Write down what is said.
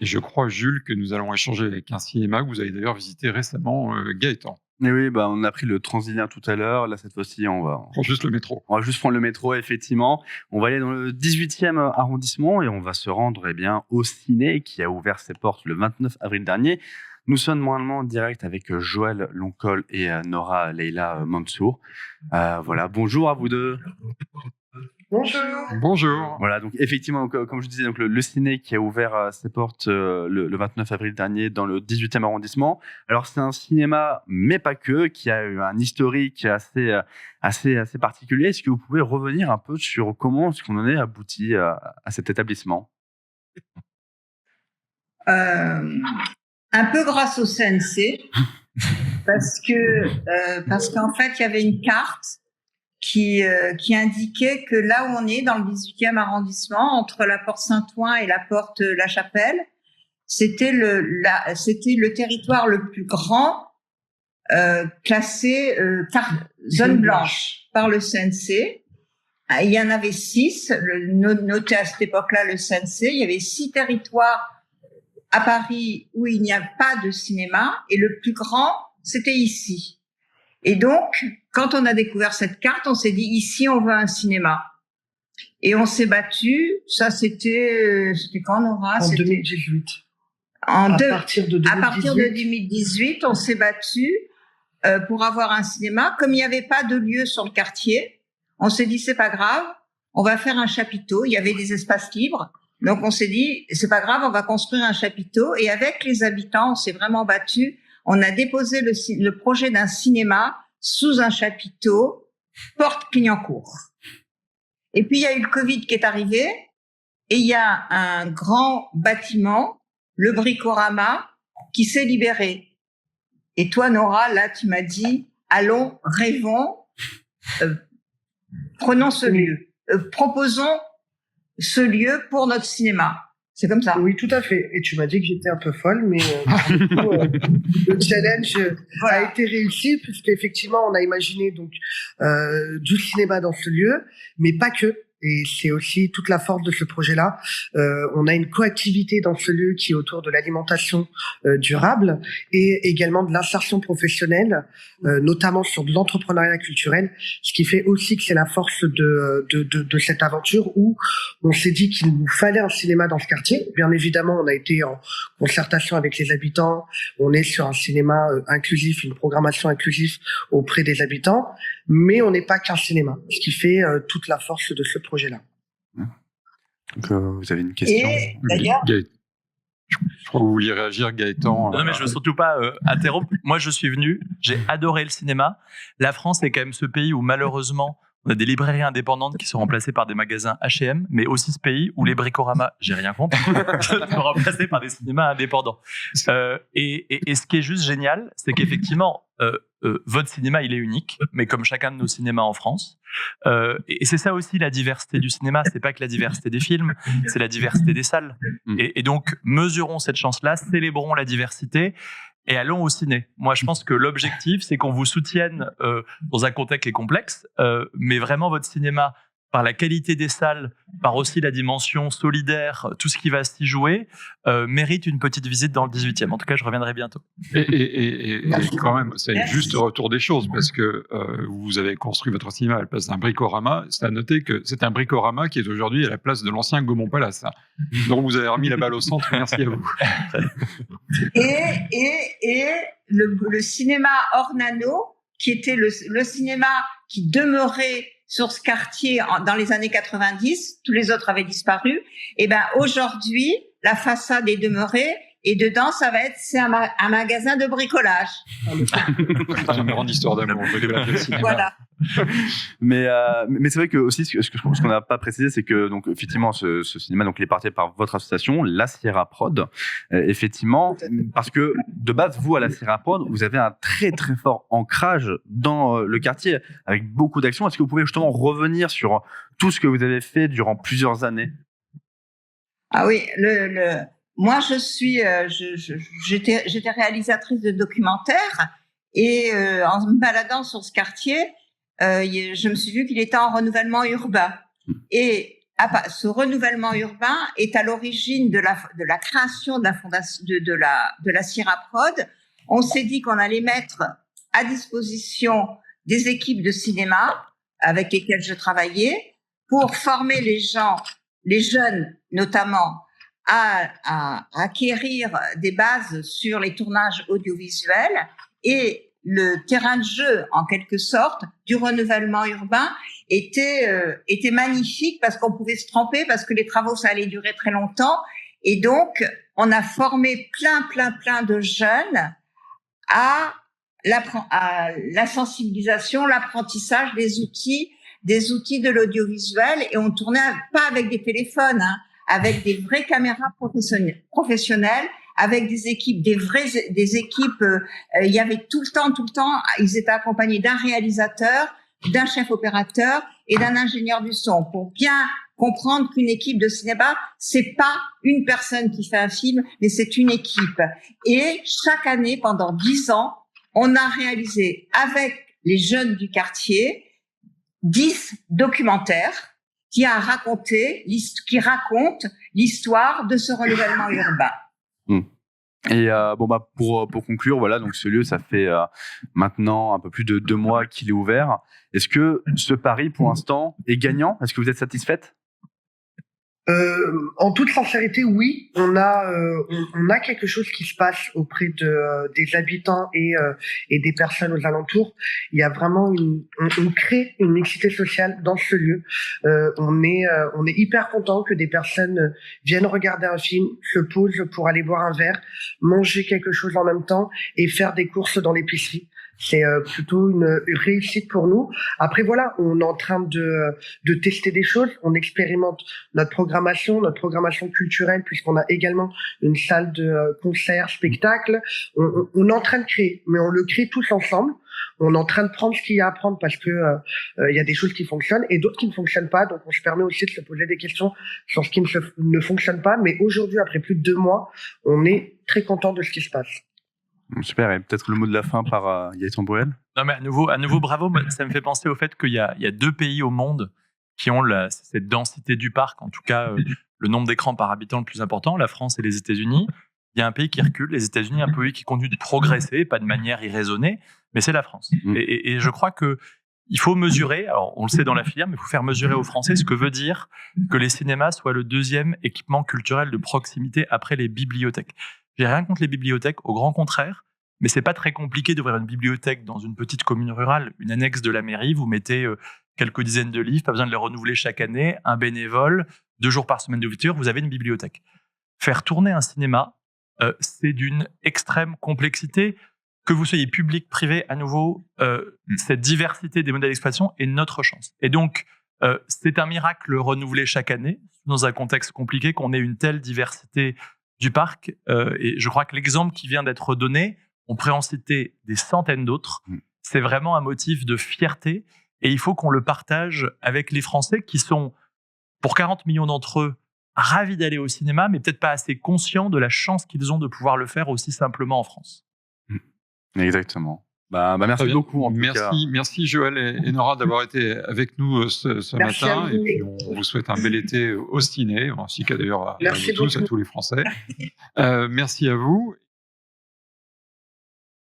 Et je crois, Jules, que nous allons échanger avec un cinéma que vous avez d'ailleurs visité récemment, Gaëtan. Et oui, on a pris le Transilien tout à l'heure. Là, cette fois-ci, on va Prends juste le métro. On va juste prendre le métro, effectivement. On va aller dans le 18e arrondissement et on va se rendre au ciné qui a ouvert ses portes le 29 avril dernier. Nous sommes normalement en direct avec Joël Loncol et Nora Leila Mansour. Voilà, bonjour à vous deux. Bonjour. Voilà, donc effectivement, comme je disais, donc le ciné qui a ouvert ses portes le 29 avril dernier dans le 18e arrondissement. Alors c'est un cinéma, mais pas que, qui a eu un historique assez particulier. Est-ce que vous pouvez revenir un peu sur comment est-ce qu'on en est abouti à cet établissement ? Un peu grâce au CNC, parce qu'en fait il y avait une carte qui indiquait que là où on est, dans le 18e arrondissement, entre la porte Saint-Ouen et la porte La Chapelle, c'était le territoire le plus grand classé zone blanche par le CNC. Il y en avait 6, noté à cette époque-là le CNC. Il y avait 6 territoires à Paris où il n'y a pas de cinéma, et le plus grand, c'était ici. Et donc, quand on a découvert cette carte, on s'est dit, ici, on veut un cinéma. Et on s'est battu. Ça, c'était quand, Nora ? En 2018. À partir de 2018, on s'est battu pour avoir un cinéma. Comme il n'y avait pas de lieu sur le quartier, on s'est dit, c'est pas grave, on va faire un chapiteau. Il y avait des espaces libres. Donc, on s'est dit, c'est pas grave, on va construire un chapiteau. Et avec les habitants, on s'est vraiment battu. On a déposé le projet d'un cinéma sous un chapiteau, porte Clignancourt. Et puis, il y a eu le Covid qui est arrivé, et il y a un grand bâtiment, le Bricorama, qui s'est libéré. Et toi, Nora, là, tu m'as dit, allons, rêvons, prenons ce lieu, proposons ce lieu pour notre cinéma. C'est comme ça. Oui, tout à fait. Et tu m'as dit que j'étais un peu folle, mais du coup, le challenge a été réussi, puisqu'effectivement, on a imaginé donc du cinéma dans ce lieu, mais pas que. Et c'est aussi toute la force de ce projet-là. On a une coactivité dans ce lieu qui est autour de l'alimentation durable et également de l'insertion professionnelle, notamment sur de l'entrepreneuriat culturel, ce qui fait aussi que c'est la force de cette aventure où on s'est dit qu'il nous fallait un cinéma dans ce quartier. Bien évidemment, on a été en concertation avec les habitants. On est sur un cinéma inclusif, une programmation inclusive auprès des habitants, mais on n'est pas qu'un cinéma, ce qui fait toute la force de ce projet-là. Donc, vous avez une question ? Et d'ailleurs, je crois que vous vouliez réagir, Gaëtan. Non, mais je veux surtout pas interrompre. Moi, je suis venu, j'ai adoré le cinéma. La France est quand même ce pays où, malheureusement, on a des librairies indépendantes qui sont remplacées par des magasins H&M, mais aussi ce pays où les Bricorama, j'ai rien contre, sont remplacés par des cinémas indépendants. Et ce qui est juste génial, c'est qu'effectivement, votre cinéma, il est unique, mais comme chacun de nos cinémas en France. Et c'est ça aussi la diversité du cinéma. C'est pas que la diversité des films, c'est la diversité des salles. Et donc, mesurons cette chance-là, célébrons la diversité. Et allons au ciné. Moi, je pense que l'objectif, c'est qu'on vous soutienne dans un contexte qui est complexe, mais vraiment votre cinéma, par la qualité des salles, par aussi la dimension solidaire, tout ce qui va s'y jouer, mérite une petite visite dans le 18e. En tout cas, je reviendrai bientôt. Et quand même, c'est juste retour des choses, parce que vous avez construit votre cinéma à la place d'un Bricorama. C'est à noter que c'est un Bricorama qui est aujourd'hui à la place de l'ancien Gaumont Palace. Donc vous avez remis la balle au centre. Merci à vous. Et le cinéma Ornano, qui était le cinéma qui demeurait sur ce quartier dans les années 90, tous les autres avaient disparu. Et ben aujourd'hui, la façade est demeurée et dedans, c'est un magasin de bricolage. C'est une grande histoire d'amour. Voilà. Mais c'est vrai que aussi ce qu'on n'a pas précisé, c'est que donc effectivement ce cinéma donc il est parti par votre association, la Sierra Prod, effectivement, parce que de base vous à la Sierra Prod vous avez un très très fort ancrage dans le quartier avec beaucoup d'actions. Est-ce que vous pouvez justement revenir sur tout ce que vous avez fait durant plusieurs années ? Ah oui, moi j'étais réalisatrice de documentaires et en me baladant sur ce quartier, je me suis vue qu'il était en renouvellement urbain. Et ce renouvellement urbain est à l'origine de la création de la fondation de la Sierra Prod. On s'est dit qu'on allait mettre à disposition des équipes de cinéma avec lesquelles je travaillais pour former les jeunes notamment, à acquérir des bases sur les tournages audiovisuels et le terrain de jeu, en quelque sorte, du renouvellement urbain était magnifique parce qu'on pouvait se tromper, parce que les travaux, ça allait durer très longtemps. Et donc, on a formé plein de jeunes à la sensibilisation, l'apprentissage des outils de l'audiovisuel. Et on tournait pas avec des téléphones, avec des vraies caméras professionnelles, avec des équipes, des équipes. Il y avait tout le temps, ils étaient accompagnés d'un réalisateur, d'un chef opérateur et d'un ingénieur du son pour bien comprendre qu'une équipe de cinéma, c'est pas une personne qui fait un film, mais c'est une équipe. Et chaque année, pendant 10 ans, on a réalisé avec les jeunes du quartier 10 documentaires qui racontent l'histoire de ce renouvellement urbain. Et pour conclure, voilà, donc ce lieu, ça fait maintenant un peu plus de 2 mois qu'il est ouvert. Est-ce que ce pari, pour l'instant, est gagnant? Est-ce que vous êtes satisfaite? En toute sincérité, oui, on a quelque chose qui se passe auprès des habitants et des personnes aux alentours. Il y a vraiment on crée une mixité sociale dans ce lieu. On est hyper content que des personnes viennent regarder un film, se posent pour aller boire un verre, manger quelque chose en même temps et faire des courses dans l'épicerie. C'est plutôt une réussite pour nous. Après voilà, on est en train de tester des choses. On expérimente notre programmation culturelle, puisqu'on a également une salle de concert, spectacle. On est en train de créer, mais on le crée tous ensemble. On est en train de prendre ce qu'il y a à prendre parce que il y a des choses qui fonctionnent et d'autres qui ne fonctionnent pas. Donc on se permet aussi de se poser des questions sur ce qui ne fonctionne pas. Mais aujourd'hui, après plus de 2 mois, on est très content de ce qui se passe. Super, et peut-être le mot de la fin par Gaëtan Bruel. Non, mais à nouveau, bravo. Ça me fait penser au fait qu'il y a 2 pays au monde qui ont cette densité du parc, en tout cas le nombre d'écrans par habitant le plus important, la France et les États-Unis. Il y a un pays qui recule, les États-Unis, un pays qui continue de progresser, pas de manière irraisonnée, mais c'est la France. Et je crois qu'il faut mesurer, alors on le sait dans la filière, mais il faut faire mesurer aux Français ce que veut dire que les cinémas soient le 2e équipement culturel de proximité après les bibliothèques. J'ai rien contre les bibliothèques, au grand contraire, mais c'est pas très compliqué d'ouvrir une bibliothèque dans une petite commune rurale, une annexe de la mairie, vous mettez quelques dizaines de livres, pas besoin de les renouveler chaque année, un bénévole, 2 jours par semaine d'ouverture, vous avez une bibliothèque. Faire tourner un cinéma, c'est d'une extrême complexité. Que vous soyez public, privé, à nouveau, cette diversité des modèles d'exploitation est notre chance. Et donc, c'est un miracle renouvelé chaque année, dans un contexte compliqué, qu'on ait une telle diversité du parc. Et je crois que l'exemple qui vient d'être donné, on pourrait en citer des centaines d'autres. C'est vraiment un motif de fierté et il faut qu'on le partage avec les Français qui sont, pour 40 millions d'entre eux, ravis d'aller au cinéma, mais peut-être pas assez conscients de la chance qu'ils ont de pouvoir le faire aussi simplement en France. Exactement. Merci beaucoup. En tout cas. Merci Joël et Nora d'avoir été avec nous ce matin. Et puis on vous souhaite un bel été au ciné, ainsi qu'à d'ailleurs à tous les Français. Merci à vous.